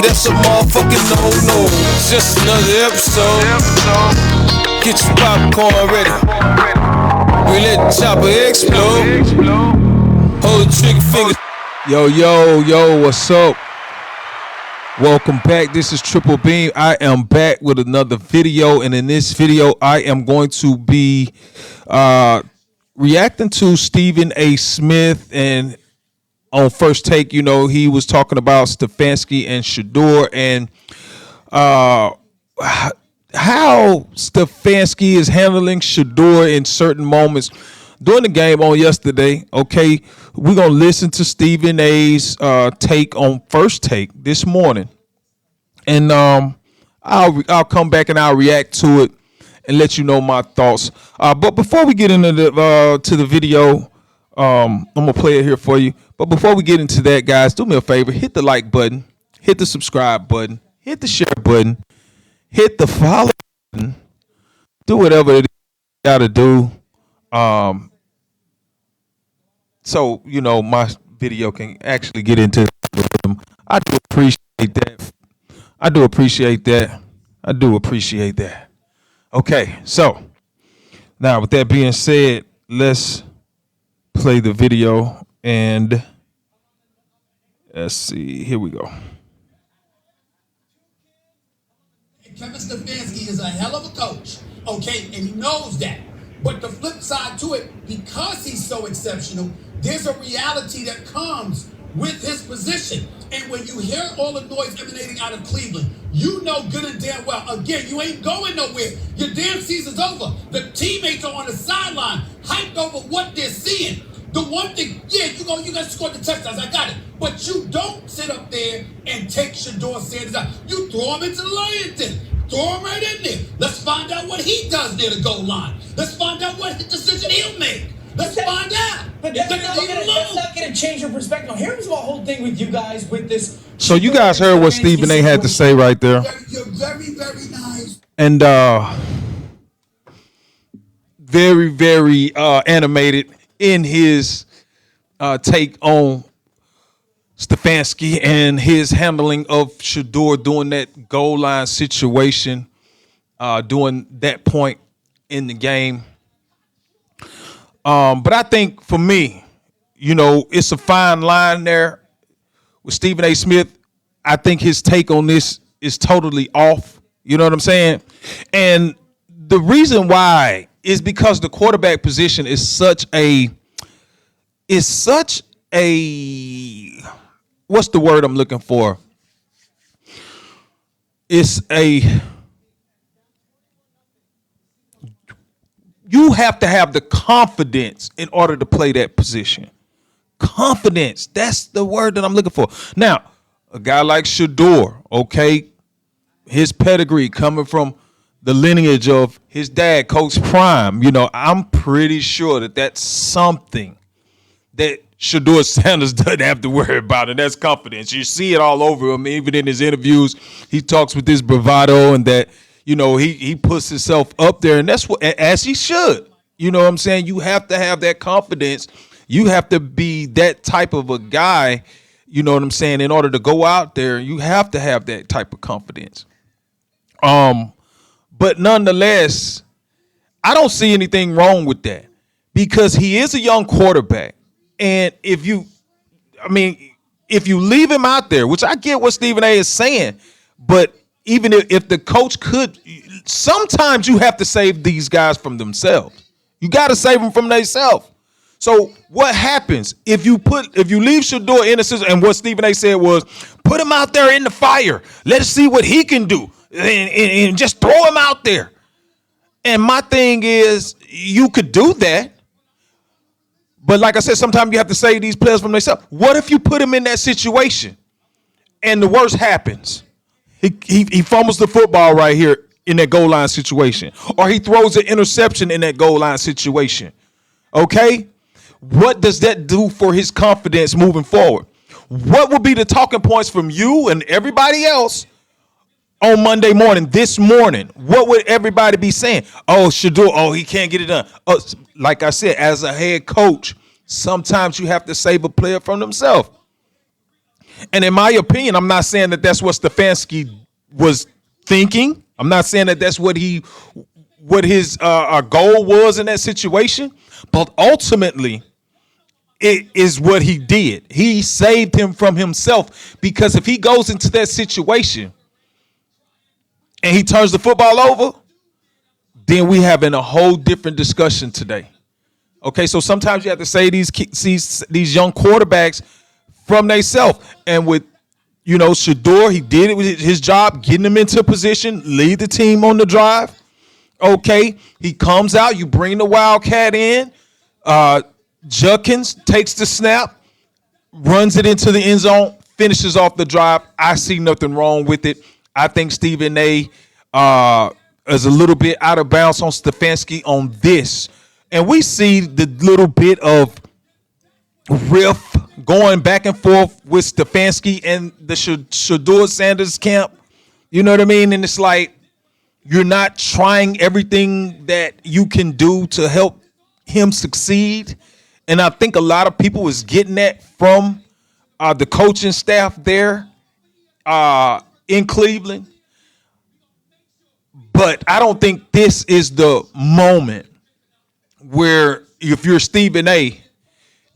that's a motherfucking no-no. Just another episode. Get your popcorn ready. We let the chopper explode. Hold the trigger finger. Yo, what's up? Welcome back. This is Triple Beam. I am back with another video, and in this video, I am going to be reacting to Stephen A. Smith. And on First Take, you know, he was talking about Stefanski and Shedeur and how Stefanski is handling Shedeur in certain moments during the game on yesterday. Okay, we're gonna listen to Stephen A.'s take on First Take this morning, and I'll come back and I'll react to it and let you know my thoughts. But before we get into the video, I'm gonna play it here for you. But before we get into that, guys, do me a favor: hit the like button, hit the subscribe button, hit the share button, hit the follow button. Do whatever it is you gotta do. So, you know, my video can actually get into them. I do appreciate that. I do appreciate that. Okay, so now with that being said, let's play the video and let's see. Here we go. Kevin Stefanski is a hell of a coach, okay, and he knows that. But the flip side to it, because he's so exceptional, there's a reality that comes with his position. And when you hear all the noise emanating out of Cleveland, you know good and damn well, again, you ain't going nowhere. Your damn season's over. The teammates are on the sideline, hyped over what they're seeing. The one thing, yeah, you guys scored the touchdowns, I got it. But you don't sit up there and take Shedeur Sanders out. You throw him into the lion den. Throw him right in there. Let's find out what he does near the goal line. Let's find out what decision he'll make. Let's find out. But that's not going to change your perspective. Here's the whole thing with you guys with this. So you guys heard what Stephen A. had to say right there. You're very, very nice. And very, very animated in his take on Stefanski and his handling of Shedeur during that goal line situation, during that point in the game. But I think for me, you know, it's a fine line there with Stephen A. Smith. I think his take on this is totally off. You know what I'm saying? And the reason why is because the quarterback position is such a what's the word I'm looking for? You have to have the confidence in order to play that position. Confidence, that's the word that I'm looking for. Now, a guy like Shedeur, okay, his pedigree coming from the lineage of his dad, Coach Prime, you know, I'm pretty sure that that's something that Shedeur Sanders doesn't have to worry about, and that's confidence. You see it all over him. Even in his interviews, he talks with this bravado and that, you know, he puts himself up there, and that's what, as he should. You know what I'm saying? You have to have that confidence. You have to be that type of a guy, you know what I'm saying, in order to go out there. You have to have that type of confidence. But nonetheless, I don't see anything wrong with that because he is a young quarterback. And if you leave him out there, which I get what Stephen A. is saying, but even if the coach could, sometimes you have to save these guys from themselves. You got to save them from themselves. So what happens if you leave Shedeur in the system? And what Stephen A. said was, put him out there in the fire. Let's see what he can do, and just throw him out there. And my thing is, you could do that. But like I said, sometimes you have to save these players from themselves. What if you put him in that situation and the worst happens? He fumbles the football right here in that goal line situation, or he throws an interception in that goal line situation. Okay? What does that do for his confidence moving forward? What would be the talking points from you and everybody else on Monday morning, this morning? What would everybody be saying? Oh, Shedeur, oh, he can't get it done. Like I said, as a head coach, sometimes you have to save a player from themselves. And in my opinion, I'm not saying that that's what Stefanski was thinking. I'm not saying that that's what his goal was in that situation. But ultimately, it is what he did. He saved him from himself, because if he goes into that situation and he turns the football over, then we having a whole different discussion today. Okay, so sometimes you have to save these young quarterbacks from themselves. And with, Shedeur, he did it with his job, getting them into position, lead the team on the drive. Okay, he comes out, you bring the Wildcat in. Judkins takes the snap, runs it into the end zone, finishes off the drive. I see nothing wrong with it. I think Stephen A. Is a little bit out of bounds on Stefanski on this. And we see the little bit of riff going back and forth with Stefanski and the Shedeur Sanders camp. You know what I mean? And it's like, you're not trying everything that you can do to help him succeed. And I think a lot of people is getting that from the coaching staff there in Cleveland. But I don't think this is the moment where, if you're Stephen A.,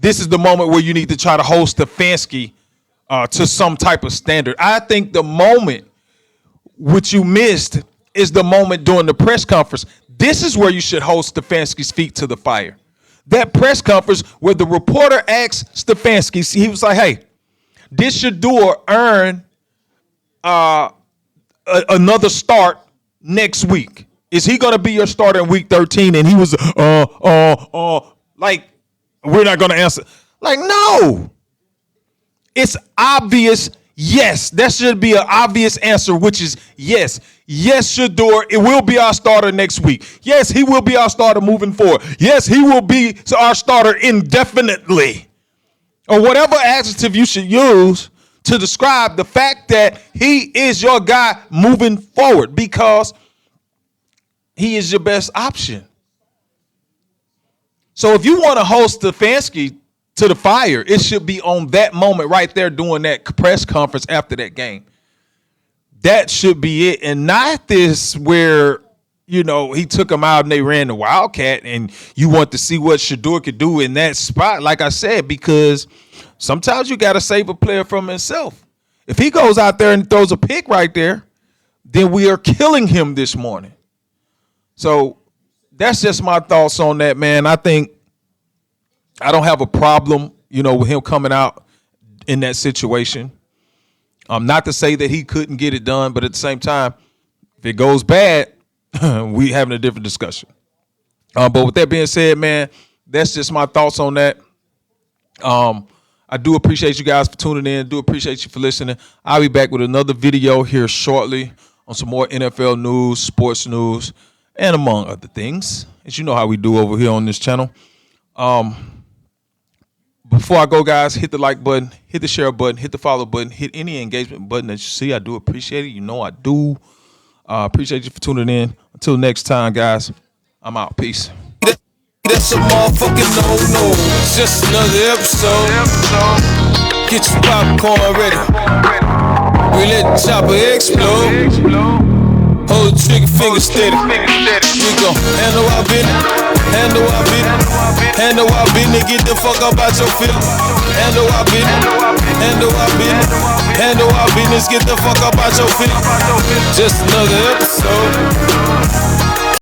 this is the moment where you need to try to hold Stefanski to some type of standard. I think the moment which you missed is the moment during the press conference. This is where you should hold Stefanski's feet to the fire. That press conference where the reporter asked Stefanski, he was like, hey, did Shedeur earn another start next week? Is he going to be your starter in week 13? And he was, like, we're not going to answer. Like, no. It's obvious. Yes, that should be an obvious answer, which is yes. Yes, Shedeur, it will be our starter next week. Yes, he will be our starter moving forward. Yes, he will be our starter indefinitely. Or whatever adjective you should use to describe the fact that he is your guy moving forward, because he is your best option. So if you want to host Stefanski to the fire, it should be on that moment right there during that press conference after that game. That should be it, and not this where, he took him out and they ran the Wildcat, and you want to see what Shedeur could do in that spot, like I said, because sometimes you got to save a player from himself. If he goes out there and throws a pick right there, then we are killing him this morning. So that's just my thoughts on that, man. I think I don't have a problem, with him coming out in that situation. Not to say that he couldn't get it done, but at the same time, if it goes bad, we having a different discussion. But with that being said, man, that's just my thoughts on that. I do appreciate you guys for tuning in. Do appreciate you for listening. I'll be back with another video here shortly on some more NFL news, sports news, and among other things, as you know how we do over here on this channel. Before I go, guys, hit the like button, hit the share button, hit the follow button, hit any engagement button that you see. I do appreciate it. You know I do. Appreciate you for tuning in. Until next time, guys, I'm out. Peace. That's a motherfucking no-no. It's just another episode. Get your popcorn ready. We let the chopper explode. Hold the trigger finger steady. We gon' handle our business. Handle our business. Handle our business. Get the fuck up out your feelings. Handle our business. Handle our business. Handle our business. Get the fuck up out your feelings. Just another episode.